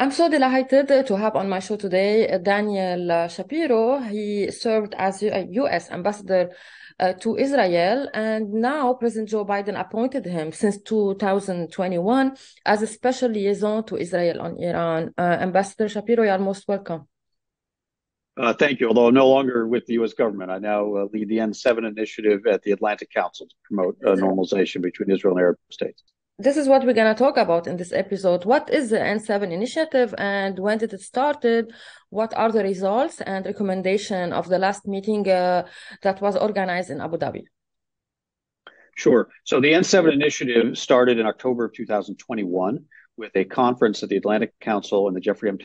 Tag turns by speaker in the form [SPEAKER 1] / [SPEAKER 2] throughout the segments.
[SPEAKER 1] I'm so delighted to have on my show today Daniel Shapiro. He served as a U.S. ambassador to Israel, and now President Joe Biden appointed him since 2021 as a special liaison to Israel on Iran. Ambassador Shapiro, you are most welcome.
[SPEAKER 2] Thank you. Although no longer with the U.S. government, I now lead the N7 initiative at the Atlantic Council to promote normalization between Israel and Arab states.
[SPEAKER 1] This is what we're going to talk about in this episode. What is the N7 initiative and when did it started? What are the results and recommendation of the last meeting that was organized in Abu Dhabi?
[SPEAKER 2] Sure. So the N7 initiative started in October of 2021 with a conference that the Atlantic Council and the Jeffrey M.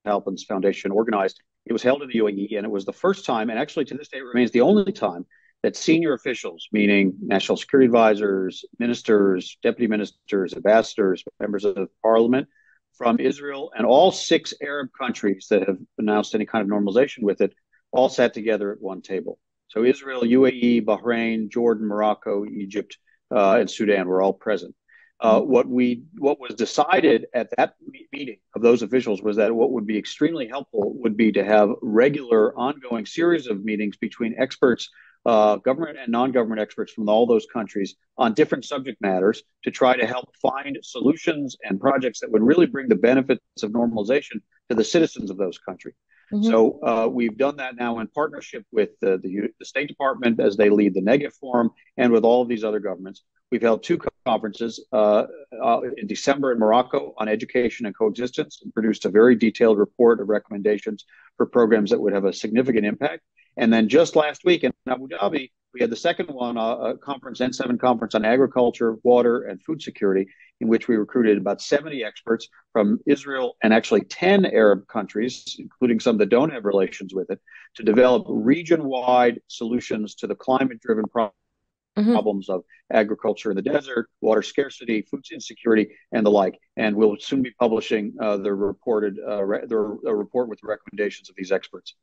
[SPEAKER 2] Talpin's Foundation organized. It was held in the UAE, and it was the first time, and actually to this day it remains the only time, that senior officials, meaning national security advisors, ministers, deputy ministers, ambassadors, members of parliament from Israel, and all six Arab countries that have announced any kind of normalization with it, all sat together at one table. So Israel, UAE, Bahrain, Jordan, Morocco, Egypt, and Sudan were all present. What was decided at that meeting of those officials was that what would be extremely helpful would be to have regular, ongoing series of meetings between experts, government and non-government experts from all those countries on different subject matters to try to help find solutions and projects that would really bring the benefits of normalization to the citizens of those countries.
[SPEAKER 1] Mm-hmm.
[SPEAKER 2] So we've done that now in partnership with the State Department as they lead the Negev Forum and with all of these other governments. We've held two conferences in December in Morocco on education and coexistence and produced a very detailed report of recommendations for programs that would have a significant impact. And then just last week in Abu Dhabi, we had the second one, a conference, N7 conference on agriculture, water, and food security, in which we recruited about 70 experts from Israel and actually 10 Arab countries, including some that don't have relations with it, to develop region-wide solutions to the climate-driven problems of agriculture in the desert, water scarcity, food insecurity, and the like. And we'll soon be publishing the report with the recommendations of these experts.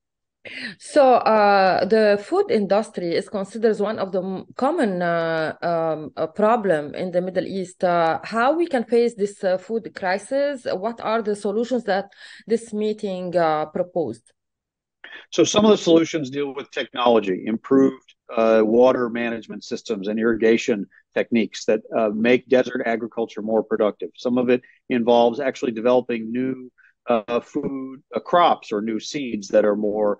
[SPEAKER 1] So the food industry is considered one of the common problem in the Middle East. How we can face this food crisis? What are the solutions that this meeting proposed?
[SPEAKER 2] So some of the solutions deal with technology, improved water management systems and irrigation techniques that make desert agriculture more productive. Some of it involves actually developing new food crops or new seeds that are more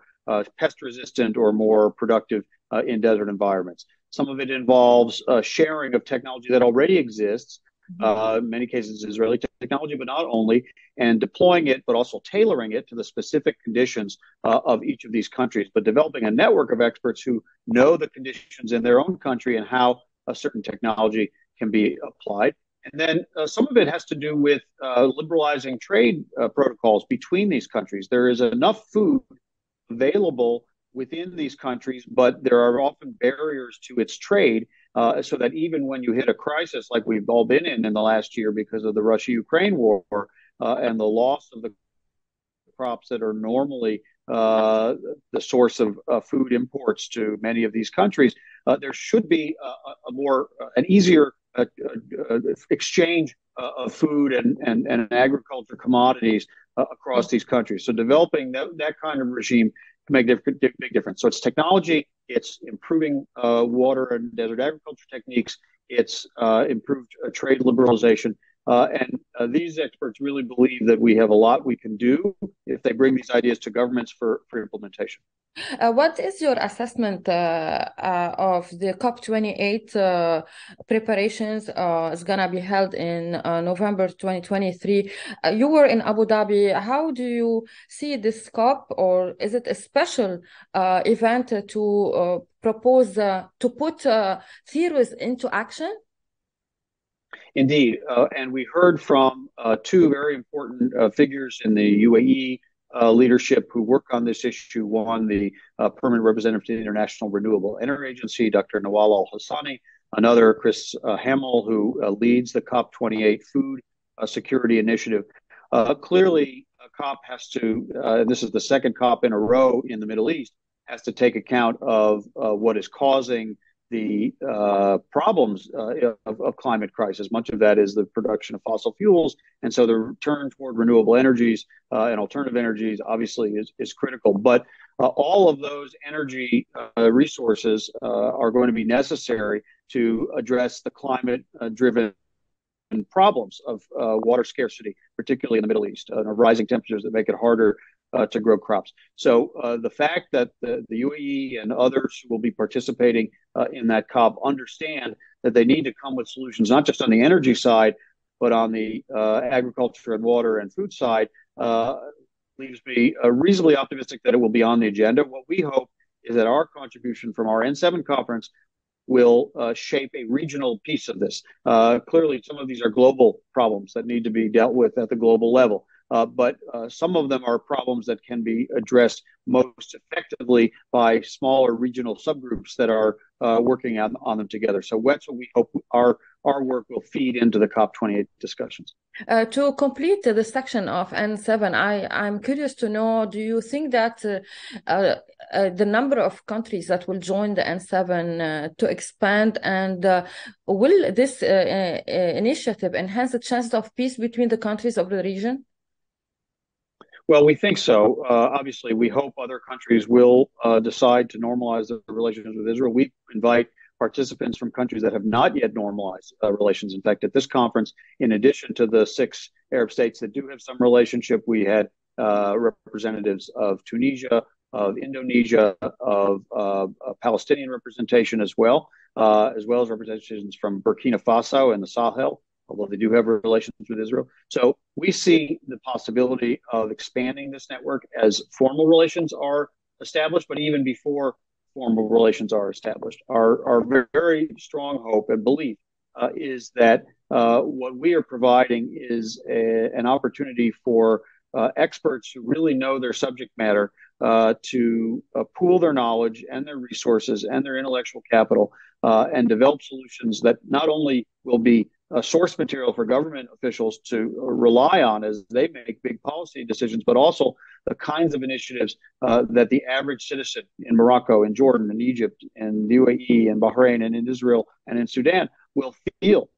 [SPEAKER 2] pest resistant or more productive in desert environments. Some of it involves sharing of technology that already exists, in many cases Israeli technology, but not only, and deploying it, but also tailoring it to the specific conditions of each of these countries, but developing a network of experts who know the conditions in their own country and how a certain technology can be applied. And then some of it has to do with liberalizing trade protocols between these countries. There is enough food available within these countries, but there are often barriers to its trade, so that even when you hit a crisis like we've all been in the last year because of the Russia-Ukraine war and the loss of the crops that are normally the source of food imports to many of these countries, there should be an easier exchange of food and agriculture commodities across these countries. So developing that kind of regime can make a big difference. So it's technology, it's improving water and desert agriculture techniques, it's improved trade liberalization. And these experts really believe that we have a lot we can do if they bring these ideas to governments for implementation.
[SPEAKER 1] What is your assessment of the COP28 preparations? It's going to be held in November 2023. You were in Abu Dhabi. How do you see this COP, or is it a special event to propose, to put theories into action?
[SPEAKER 2] Indeed. And we heard from two very important figures in the UAE leadership who work on this issue. One, the permanent representative to the International Renewable Energy Agency, Dr. Nawal Al-Hassani. Another, Chris Hamill, who leads the COP28 Food Security Initiative. Clearly, COP has to, this is the second COP in a row in the Middle East, has to take account of what is causing the problems of climate crisis. Much of that is the production of fossil fuels, and so the turn toward renewable energies and alternative energies obviously is critical. But all of those energy resources are going to be necessary to address the climate-driven problems of water scarcity, particularly in the Middle East, rising temperatures that make it harder to grow crops. So the fact that the UAE and others who will be participating in that COP understand that they need to come with solutions, not just on the energy side, but on the agriculture and water and food side, leaves me reasonably optimistic that it will be on the agenda. What we hope is that our contribution from our N7 conference will shape a regional piece of this. Clearly, some of these are global problems that need to be dealt with at the global level. But some of them are problems that can be addressed most effectively by smaller regional subgroups that are working on them together. So that's what we hope our work will feed into the COP28 discussions.
[SPEAKER 1] To complete the section of N7, I'm curious to know, do you think that the number of countries that will join the N7 to expand, and will this initiative enhance the chances of peace between the countries of the region?
[SPEAKER 2] Well, we think so. Obviously, we hope other countries will decide to normalize their relations with Israel. We invite participants from countries that have not yet normalized relations. In fact, at this conference, in addition to the 6 Arab states that do have some relationship, we had representatives of Tunisia, of Indonesia, of Palestinian representation as well as representations from Burkina Faso and the Sahel, although they do have relations with Israel. So we see the possibility of expanding this network as formal relations are established, but even before formal relations are established. Our very strong hope and belief is that what we are providing is an opportunity for experts who really know their subject matter to pool their knowledge and their resources and their intellectual capital and develop solutions that not only will be source material for government officials to rely on as they make big policy decisions, but also the kinds of initiatives that the average citizen in Morocco, in Jordan, in Egypt, in the UAE, in Bahrain, and in Israel, and in Sudan will feel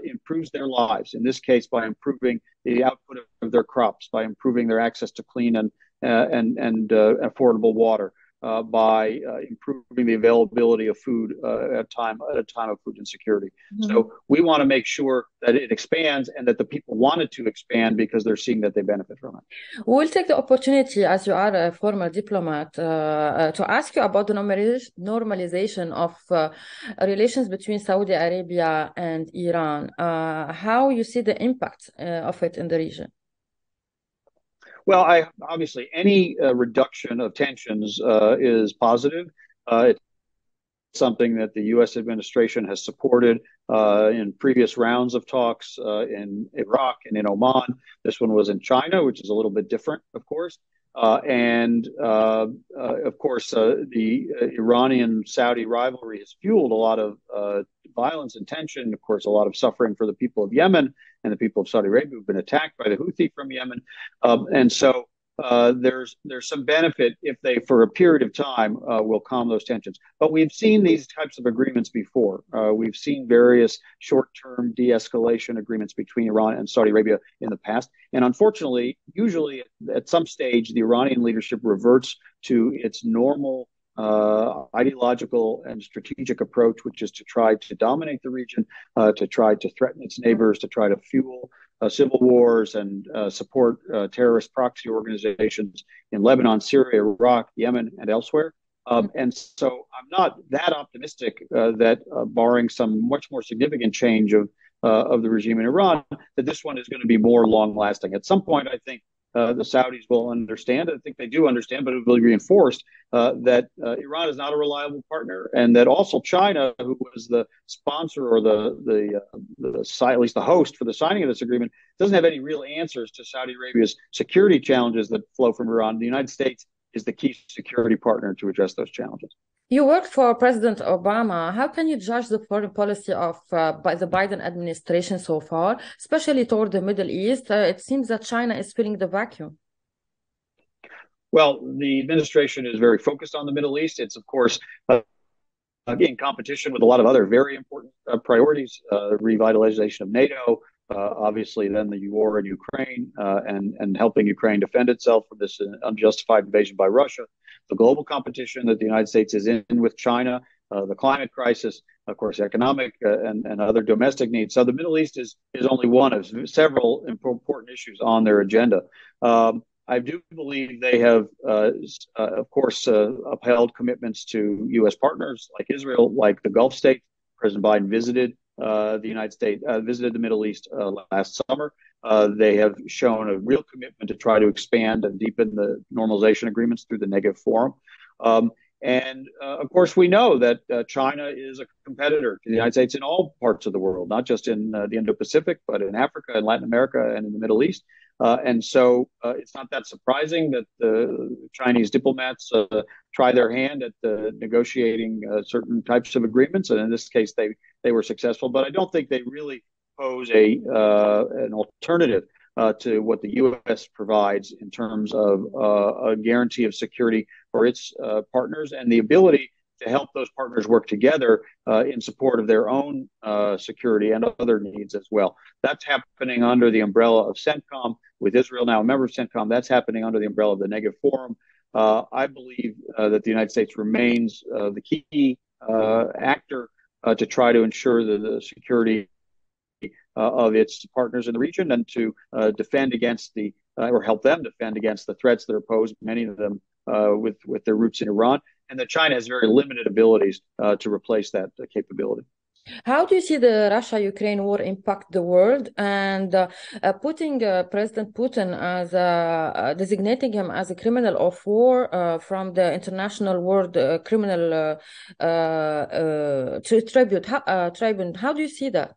[SPEAKER 2] improves their lives. In this case, by improving the output of their crops, by improving their access to clean and affordable water, by improving the availability of food at a time of food insecurity. Mm-hmm. So we want to make sure that it expands and that the people want it to expand because they're seeing that they benefit from it.
[SPEAKER 1] We'll take the opportunity, as you are a former diplomat, to ask you about the normalization of relations between Saudi Arabia and Iran. How you see the impact of it in the region?
[SPEAKER 2] Well, obviously any reduction of tensions is positive. It's something that the U.S. administration has supported in previous rounds of talks in Iraq and in Oman. This one was in China, which is a little bit different, of course. And of course, the Iranian-Saudi rivalry has fueled a lot of violence and tension. Of course, a lot of suffering for the people of Yemen and the people of Saudi Arabia who've been attacked by the Houthi from Yemen. And so there's some benefit if they, for a period of time, will calm those tensions. But we've seen these types of agreements before. We've seen various short-term de-escalation agreements between Iran and Saudi Arabia in the past. And unfortunately, usually at some stage, the Iranian leadership reverts to its normal ideological and strategic approach, which is to try to dominate the region, to try to threaten its neighbors, to try to fuel civil wars and support terrorist proxy organizations in Lebanon, Syria, Iraq, Yemen, and elsewhere. And so I'm not that optimistic that barring some much more significant change of the regime in Iran, that this one is going to be more long-lasting. At some point, I think the Saudis will understand. I think they do understand, but it will be reinforced that Iran is not a reliable partner, and that also China, who was the sponsor or at least the host for the signing of this agreement, doesn't have any real answers to Saudi Arabia's security challenges that flow from Iran. The United States is the key security partner to address those challenges.
[SPEAKER 1] You worked for President Obama. How can you judge the foreign policy of by the Biden administration so far, especially toward the Middle East? It seems that China is filling the vacuum.
[SPEAKER 2] Well, the administration is very focused on the Middle East. It's, of course, in competition with a lot of other very important priorities, revitalization of NATO, obviously then the war in Ukraine, and helping Ukraine defend itself from this unjustified invasion by Russia, the global competition that the United States is in with China, the climate crisis, of course, economic and other domestic needs. So the Middle East is only one of several important issues on their agenda. I do believe they have, of course, upheld commitments to U.S. partners like Israel, like the Gulf states. President Biden visited the United States, visited the Middle East last summer. They have shown a real commitment to try to expand and deepen the normalization agreements through the Negative Forum. And of course, we know that China is a competitor to the United States in all parts of the world, not just in the Indo-Pacific, but in Africa and Latin America and in the Middle East. And so it's not that surprising that the Chinese diplomats try their hand at negotiating certain types of agreements. And in this case, they were successful. But I don't think they really pose an alternative to what the U.S. provides in terms of a guarantee of security for its partners and the ability to help those partners work together in support of their own security and other needs as well. That's happening under the umbrella of CENTCOM, with Israel now a member of CENTCOM. That's happening under the umbrella of the Negative Forum. I believe that the United States remains the key actor to try to ensure the security of its partners in the region and to defend against or help them defend against the threats that are posed, many of them with their roots in Iran, and that China has very limited abilities to replace that capability.
[SPEAKER 1] How do you see the Russia-Ukraine war impact the world, and putting President Putin as designating him as a criminal of war from the International World Criminal Tribunal? How do you see that?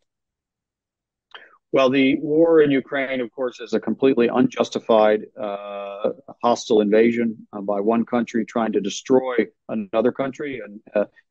[SPEAKER 2] Well, the war in Ukraine, of course, is a completely unjustified hostile invasion by one country trying to destroy another country, and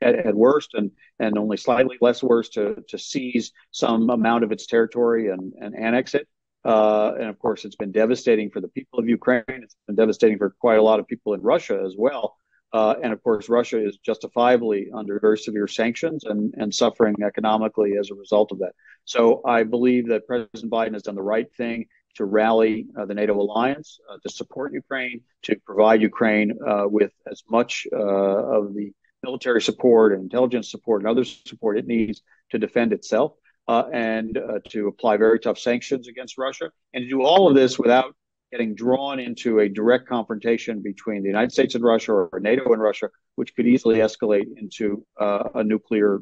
[SPEAKER 2] at worst, and only slightly less worse, to seize some amount of its territory and annex it. And of course, it's been devastating for the people of Ukraine. It's been devastating for quite a lot of people in Russia as well. And of course, Russia is justifiably under very severe sanctions and suffering economically as a result of that. So I believe that President Biden has done the right thing to rally the NATO alliance, to support Ukraine, to provide Ukraine with as much of the military support and intelligence support and other support it needs to defend itself, and to apply very tough sanctions against Russia, and to do all of this without getting drawn into a direct confrontation between the United States and Russia, or NATO and Russia, which could easily escalate into a nuclear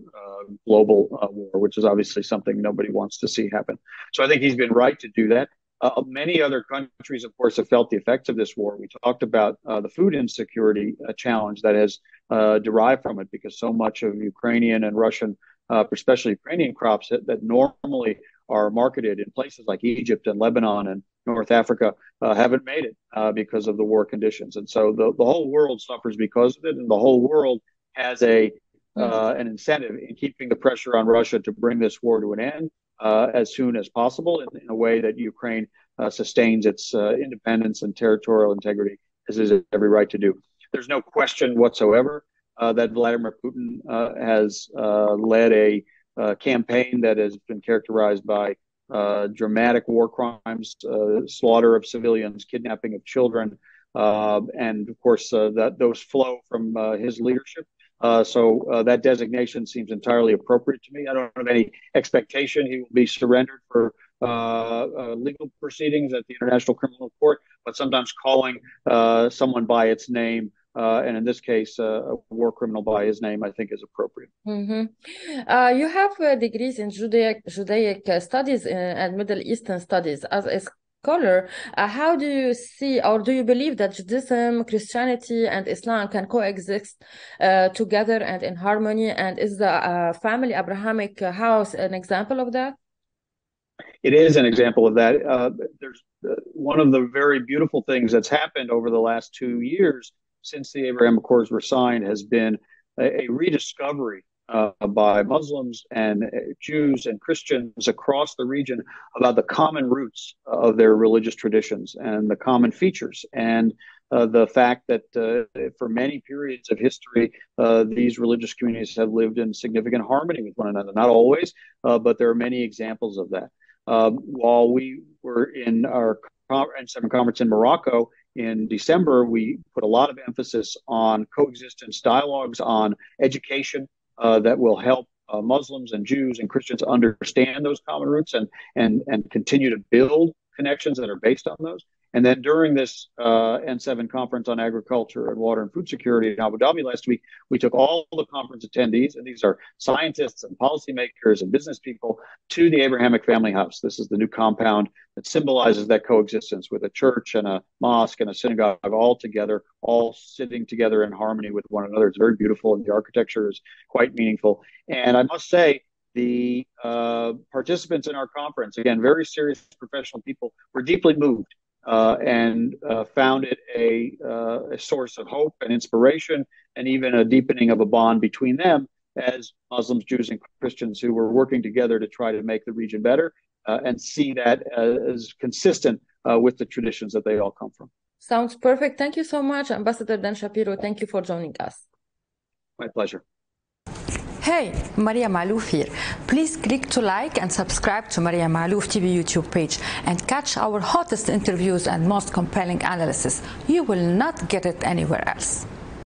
[SPEAKER 2] global war, which is obviously something nobody wants to see happen. So I think he's been right to do that. Many other countries, of course, have felt the effects of this war. We talked about the food insecurity challenge that has derived from it, because so much of Ukrainian and Russian, especially Ukrainian crops that normally are marketed in places like Egypt and Lebanon and North Africa haven't made it because of the war conditions. And so the whole world suffers because of it, and the whole world has an incentive in keeping the pressure on Russia to bring this war to an end as soon as possible, in a way that Ukraine sustains its independence and territorial integrity, as it has every right to do. There's no question whatsoever that Vladimir Putin has led a campaign that has been characterized by dramatic war crimes, slaughter of civilians, kidnapping of children, and of course those flow from his leadership. So that designation seems entirely appropriate to me. I don't have any expectation he will be surrendered for legal proceedings at the International Criminal Court, but sometimes calling someone by its name, and in this case, a war criminal by his name, I think is appropriate.
[SPEAKER 1] You have degrees in Judaic studies and Middle Eastern studies. As a scholar, how do you see, or do you believe that Judaism, Christianity, and Islam can coexist together and in harmony? And is the family Abrahamic house an example of that?
[SPEAKER 2] It is an example of that. There's one of the very beautiful things that's happened over the last 2 years since the Abraham Accords were signed has been a rediscovery by Muslims and Jews and Christians across the region about the common roots of their religious traditions and the common features. And the fact that for many periods of history, these religious communities have lived in significant harmony with one another. Not always, but there are many examples of that. While we were in our N7 conference in Morocco in December, we put a lot of emphasis on coexistence dialogues, on education that will help Muslims and Jews and Christians understand those common roots and continue to build connections that are based on those. And then during this N7 conference on agriculture and water and food security in Abu Dhabi last week, we took all the conference attendees, and these are scientists and policymakers and business people, to the Abrahamic Family House. This is the new compound that symbolizes that coexistence with a church and a mosque and a synagogue all together, all sitting together in harmony with one another. It's very beautiful, and the architecture is quite meaningful. And I must say, the participants in our conference, again, very serious professional people, were deeply moved and found it a source of hope and inspiration, and even a deepening of a bond between them as Muslims, Jews, and Christians who were working together to try to make the region better and see that as consistent with the traditions that they all come from.
[SPEAKER 1] Sounds perfect. Thank you so much, Ambassador Dan Shapiro. Thank you for joining us.
[SPEAKER 2] My pleasure.
[SPEAKER 3] Hey, Maria Malouf here. Please click to like and subscribe to Maria Malouf TV YouTube page and catch our hottest interviews and most compelling analysis. You will not get it anywhere else.